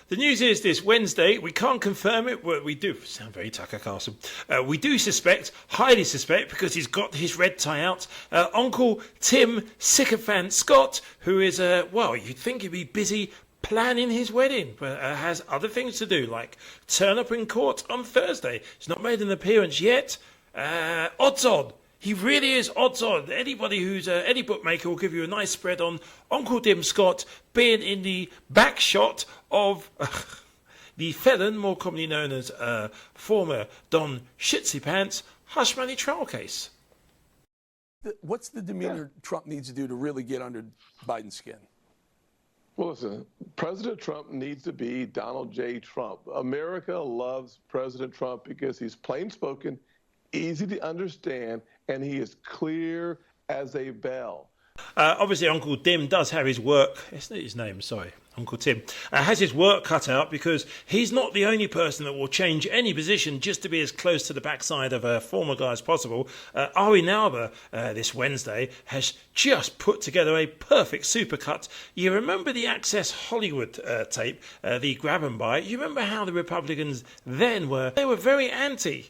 The news is this Wednesday, we can't confirm it, but we do sound very Tucker Carlson. We do suspect, highly suspect, because he's got his red tie out, Uncle Tim Sycophant Scott, who is, you'd think he'd be busy planning his wedding, but has other things to do, like turn up in court on Thursday. He's not made an appearance yet. Odds on. He really is odds on. Anybody who's any bookmaker will give you a nice spread on Uncle Tim Scott being in the back shot of the felon, more commonly known as former Don Shitsy Pants, hush money trial case. What's the demeanor Trump needs to do to really get under Biden's skin? Well, listen, President Trump needs to be Donald J. Trump. America loves President Trump because he's plain spoken, easy to understand, and he is clear as a bell. Obviously, Uncle Tim does have his work. It's not his name, sorry. Uncle Tim has his work cut out because he's not the only person that will change any position just to be as close to the backside of a former guy as possible. Ari Nauber this Wednesday has just put together a perfect supercut. You remember the Access Hollywood tape, the grab and buy? You remember how the Republicans then were? They were very anti.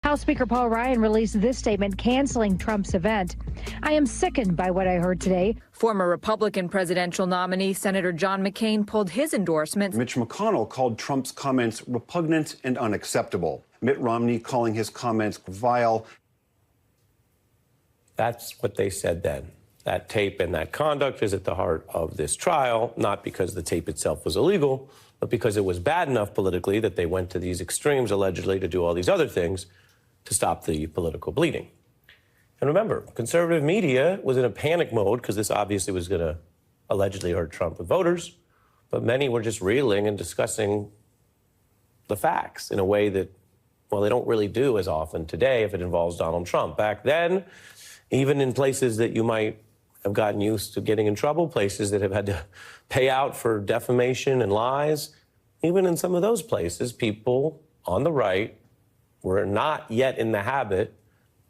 House Speaker Paul Ryan released this statement canceling Trump's event. I am sickened by what I heard today. Former Republican presidential nominee Senator John McCain pulled his endorsement. Mitch McConnell called Trump's comments repugnant and unacceptable. Mitt Romney calling his comments vile. That's what they said then. That tape and that conduct is at the heart of this trial, not because the tape itself was illegal, but because it was bad enough politically that they went to these extremes, allegedly, to do all these other things to stop the political bleeding. And remember, conservative media was in a panic mode because this obviously was going to allegedly hurt Trump with voters, but many were just reeling and discussing the facts in a way that, well, they don't really do as often today if it involves Donald Trump. Back then, even in places that you might have gotten used to getting in trouble, places that have had to pay out for defamation and lies, even in some of those places, people on the right were not yet in the habit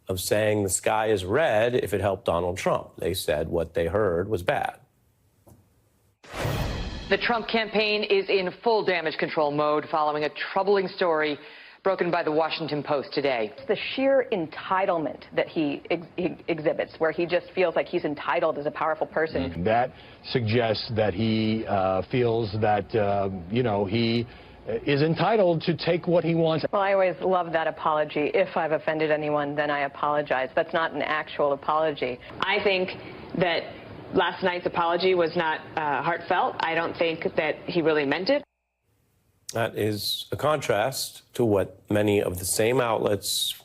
of saying the sky is red if it helped Donald Trump. They said what they heard was bad. The Trump campaign is in full damage control mode following a troubling story broken by the Washington Post today. The sheer entitlement that he exhibits, where he just feels like he's entitled as a powerful person. That suggests that he feels that, he is entitled to take what he wants. Well, I always love that apology. If I've offended anyone, then I apologize. That's not an actual apology. I think that last night's apology was not heartfelt. I don't think that he really meant it. That is a contrast to what many of the same outlets,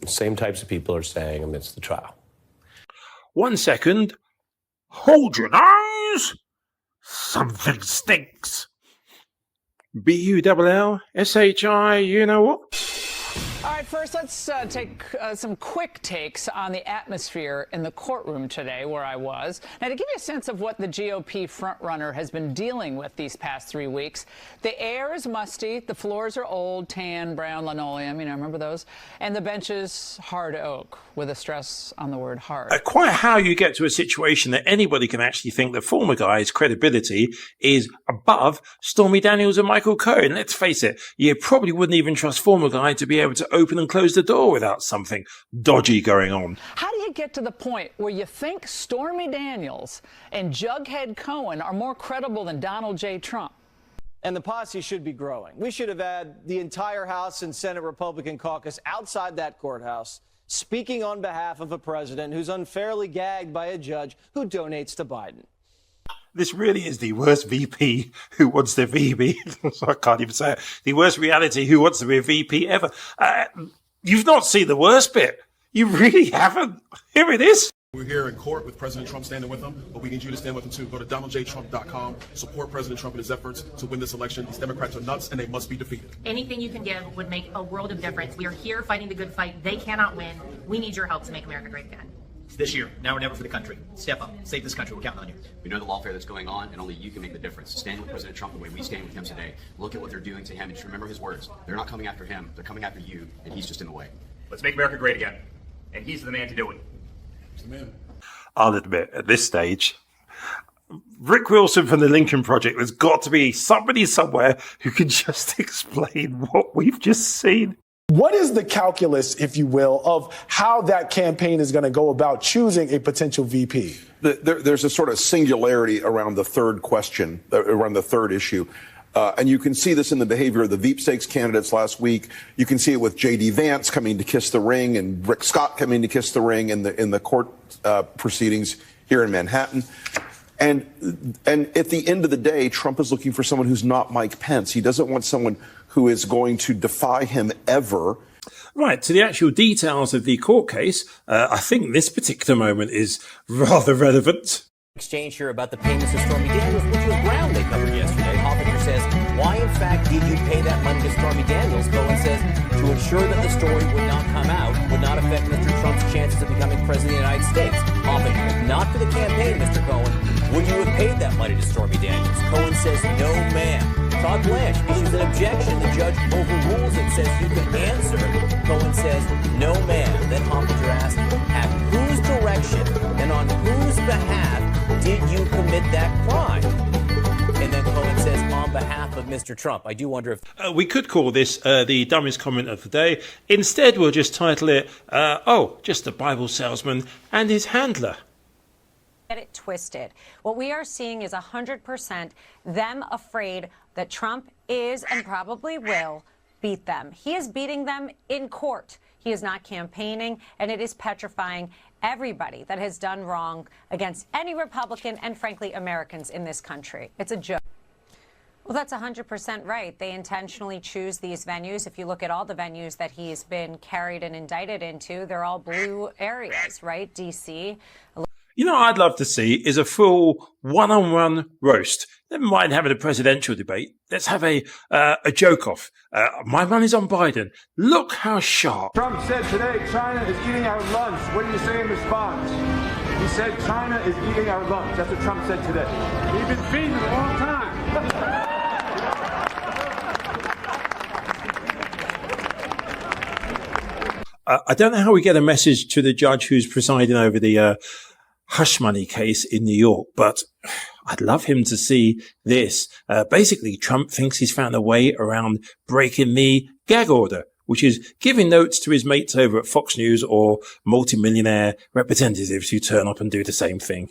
same types of people are saying amidst the trial. 1 second. Hold your nose. Something stinks. B-U-L-L-S-H-I, you know what? All right, first, let's take some quick takes on the atmosphere in the courtroom today, where I was. Now, to give you a sense of what the GOP frontrunner has been dealing with these past 3 weeks, the air is musty, the floors are old, tan, brown linoleum, remember those? And the benches hard oak, with a stress on the word hard. Quite how you get to a situation that anybody can actually think the former guy's credibility is above Stormy Daniels and Michael Cohen. Let's face it, you probably wouldn't even trust former guy to be able to open and close the door without something dodgy going on. How do you get to the point where you think Stormy Daniels and Jughead Cohen are more credible than Donald J. Trump? And the posse should be growing. We should have had the entire House and Senate Republican caucus outside that courthouse speaking on behalf of a president who's unfairly gagged by a judge who donates to Biden. This really is the worst VP who wants to VP. I can't even say it. The worst reality who wants to be a VP ever. You've not seen the worst bit. You really haven't. Here it is. We're here in court with President Trump standing with him, but we need you to stand with him too. Go to DonaldJTrump.com. Support President Trump in his efforts to win this election. These Democrats are nuts and they must be defeated. Anything you can give would make a world of difference. We are here fighting the good fight. They cannot win. We need your help to make America great again. This year, now or never for the country. Step up. Save this country. We're counting on you. We know the lawfare that's going on, and only you can make the difference. Stand with President Trump the way we stand with him today. Look at what they're doing to him, and just remember his words. They're not coming after him. They're coming after you, and he's just in the way. Let's make America great again. And he's the man to do it. He's the man. I'll admit, at this stage, Rick Wilson from the Lincoln Project. There's got to be somebody somewhere who can just explain what we've just seen. What is the calculus, if you will, of how that campaign is going to go about choosing a potential VP? There's a sort of singularity around the third question, around the third issue. And you can see this in the behavior of the Veep Stakes candidates last week. You can see it with J.D. Vance coming to kiss the ring and Rick Scott coming to kiss the ring in the court proceedings here in Manhattan. And at the end of the day, Trump is looking for someone who's not Mike Pence. He doesn't want someone who is going to defy him ever. Right, to the actual details of the court case, I think this particular moment is rather relevant. Exchange here about the payments to Stormy Daniels, which was ground they covered yesterday. Hoffinger says, why in fact did you pay that money to Stormy Daniels? Cohen says, to ensure that the story would not come out, would not affect Mr. Trump's chances of becoming president of the United States. Hoffinger, if not for the campaign, Mr. Cohen, would you have paid that money to Stormy Daniels? Cohen says, no, ma'am. Todd Blanche issues an objection. The judge overrules it, says you can answer. Cohen says, no, ma'am. Then Hoffinger asks, at whose direction and on whose behalf did you commit that crime? And then Cohen says, on behalf of Mr. Trump. I do wonder if... we could call this the dumbest comment of the day. Instead, we'll just title it, just a Bible salesman and his handler. Get it twisted. What we are seeing is 100% them afraid that Trump is and probably will beat them. He is beating them in court. He is not campaigning, and it is petrifying everybody that has done wrong against any Republican and, frankly, Americans in this country. It's a joke. Well, that's 100% right. They intentionally choose these venues. If you look at all the venues that he's been carried and indicted into, they're all blue areas, right? D.C. You know what I'd love to see is a full one-on-one roast. Never mind having a presidential debate. Let's have a joke-off. My money's on Biden. Look how sharp. Trump said today China is eating our lunch. What do you say in response? He said China is eating our lunch. That's what Trump said today. We've been feeding it a long time. I don't know how we get a message to the judge who's presiding over the hush money case in New York, but I'd love him to see this. Basically, Trump thinks he's found a way around breaking the gag order, which is giving notes to his mates over at Fox News or multimillionaire representatives who turn up and do the same thing.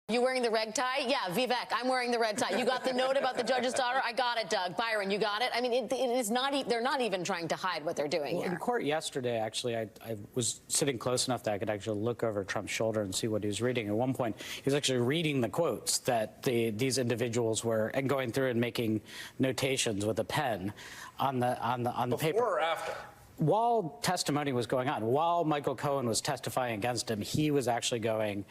You wearing the red tie? Yeah, Vivek, I'm wearing the red tie. You got the note about the judge's daughter? I got it, Doug. Byron, you got it? I mean, it is not, they're not even trying to hide what they're doing here. In court yesterday, actually, I was sitting close enough that I could actually look over Trump's shoulder and see what he was reading. At one point, he was actually reading the quotes that these individuals were, and going through and making notations with a pen on the paper. Before or after? While testimony was going on, while Michael Cohen was testifying against him, he was actually going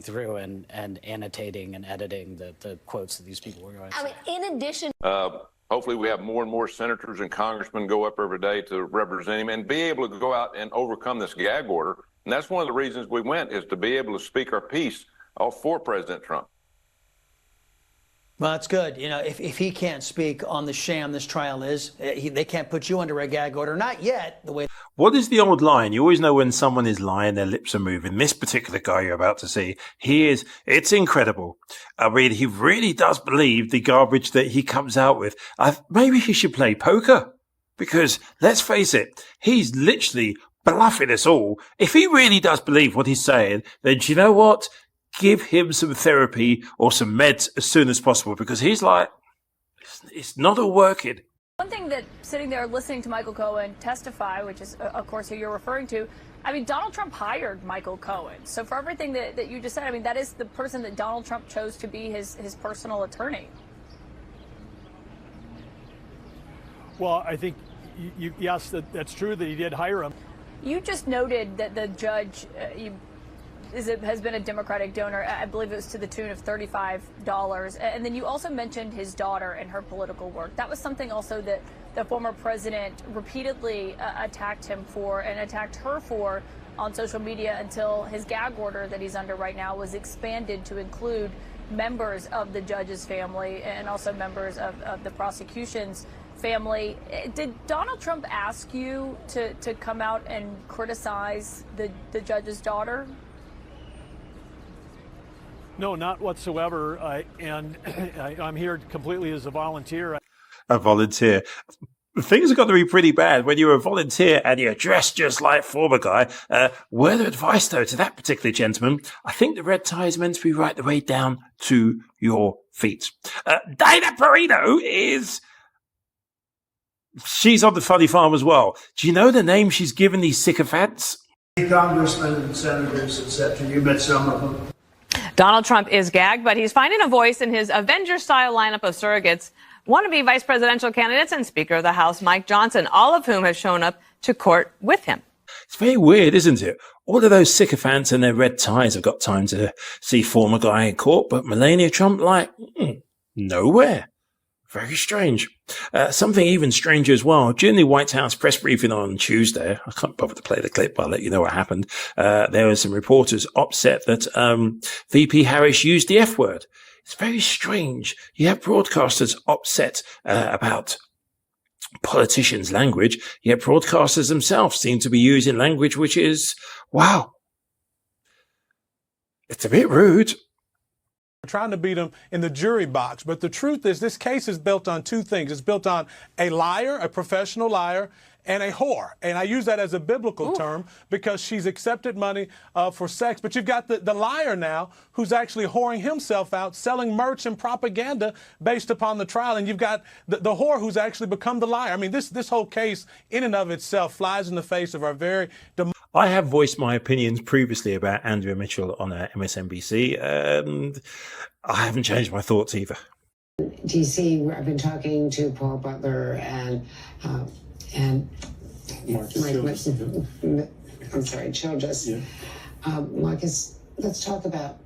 through and annotating and editing the quotes that these people were going to say. I mean, in addition... Hopefully we have more and more senators and congressmen go up every day to represent him and be able to go out and overcome this gag order. And that's one of the reasons we went, is to be able to speak our piece for President Trump. Well, that's good. You know, if he can't speak on the sham this trial is, they can't put you under a gag order. Not yet. The way. What is the old line? You always know when someone is lying, their lips are moving. This particular guy you're about to see, it's incredible. I mean, he really does believe the garbage that he comes out with. Maybe he should play poker. Because, let's face it, he's literally bluffing us all. If he really does believe what he's saying, then do you know what? Give him some therapy or some meds as soon as possible, because he's like, it's not all working. One thing that sitting there listening to Michael Cohen testify, which is, of course, who you're referring to, I mean, Donald Trump hired Michael Cohen. So for everything that you just said, I mean, that is the person that Donald Trump chose to be his personal attorney. Well, I think, yes, that's true that he did hire him. You just noted that the judge has been a Democratic donor. I believe it was to the tune of $35. And then you also mentioned his daughter and her political work. That was something also that the former president repeatedly attacked him for and attacked her for on social media until his gag order that he's under right now was expanded to include members of the judge's family and also members of the prosecution's family. Did Donald Trump ask you to come out and criticize the judge's daughter? No, not whatsoever. I'm here completely as a volunteer. A volunteer. Things have got to be pretty bad when you're a volunteer and you're dressed just like former guy. Word of advice, though, to that particular gentleman, I think the red tie is meant to be right the way down to your feet. Dana Perino she's on the funny farm as well. Do you know the name she's given these sycophants? Congressmen and senators, etc. You met some of them. Donald Trump is gagged, but he's finding a voice in his Avenger-style lineup of surrogates, wannabe vice presidential candidates and Speaker of the House Mike Johnson, all of whom have shown up to court with him. It's very weird, isn't it? All of those sycophants and their red ties have got time to see former guy in court, but Melania Trump, nowhere. Very strange. Something even stranger as well. During the White House press briefing on Tuesday, I can't bother to play the clip, but I'll let you know what happened. There were some reporters upset that VP Harris used the F word. It's very strange. You have broadcasters upset about politicians' language, yet broadcasters themselves seem to be using language which is, wow. It's a bit rude. We're trying to beat him in the jury box. But the truth is, this case is built on two things. It's built on a liar, a professional liar, and a whore. And I use that as a biblical term because she's accepted money for sex. But you've got the liar now who's actually whoring himself out, selling merch and propaganda based upon the trial. And you've got the whore who's actually become the liar. I mean, this whole case in and of itself flies in the face of our very I have voiced my opinions previously about Andrea Mitchell on MSNBC, and I haven't changed my thoughts either. DC, I've been talking to Paul Butler and Marcus Childress. Yeah. Marcus, let's talk about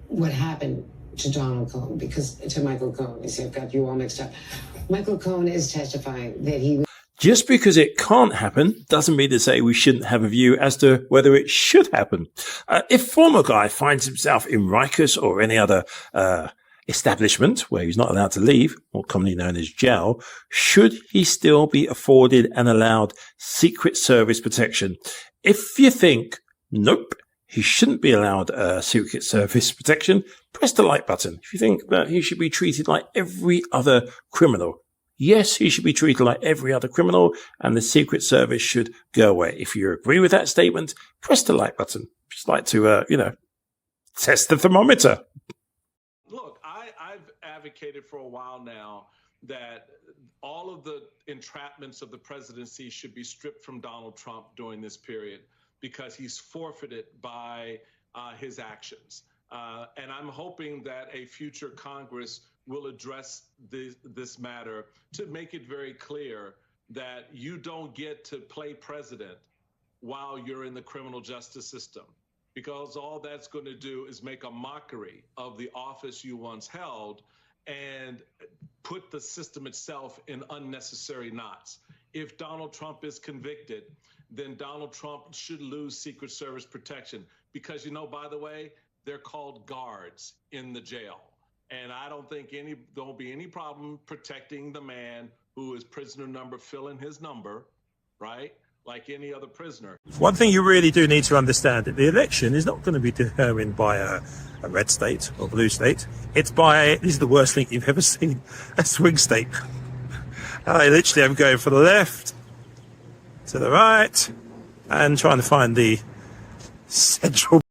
what happened to Donald Cohn, to Michael Cohen. You see, I've got you all mixed up. Michael Cohen is testifying that he Just because it can't happen doesn't mean to say we shouldn't have a view as to whether it should happen. If former guy finds himself in Rikers or any other establishment where he's not allowed to leave, or commonly known as jail, should he still be afforded and allowed Secret Service protection? If you think, nope, he shouldn't be allowed Secret Service protection, press the like button. If you think that he should be treated like every other criminal, yes, he should be treated like every other criminal, and the Secret Service should go away. If you agree with that statement, press the like button. Just like to, test the thermometer. Look, I've advocated for a while now that all of the entrapments of the presidency should be stripped from Donald Trump during this period because he's forfeited by his actions. And I'm hoping that a future Congress will address this matter to make it very clear that you don't get to play president while you're in the criminal justice system, because all that's going to do is make a mockery of the office you once held and put the system itself in unnecessary knots. If Donald Trump is convicted, then Donald Trump should lose Secret Service protection because, by the way, they're called guards in the jail. And I don't think there'll be any problem protecting the man who is prisoner number filling his number, right? Like any other prisoner. One thing you really do need to understand, that the election is not going to be determined by a red state or blue state. It's by, this is the worst thing you've ever seen, a swing state. I literally am going from the left to the right and trying to find the central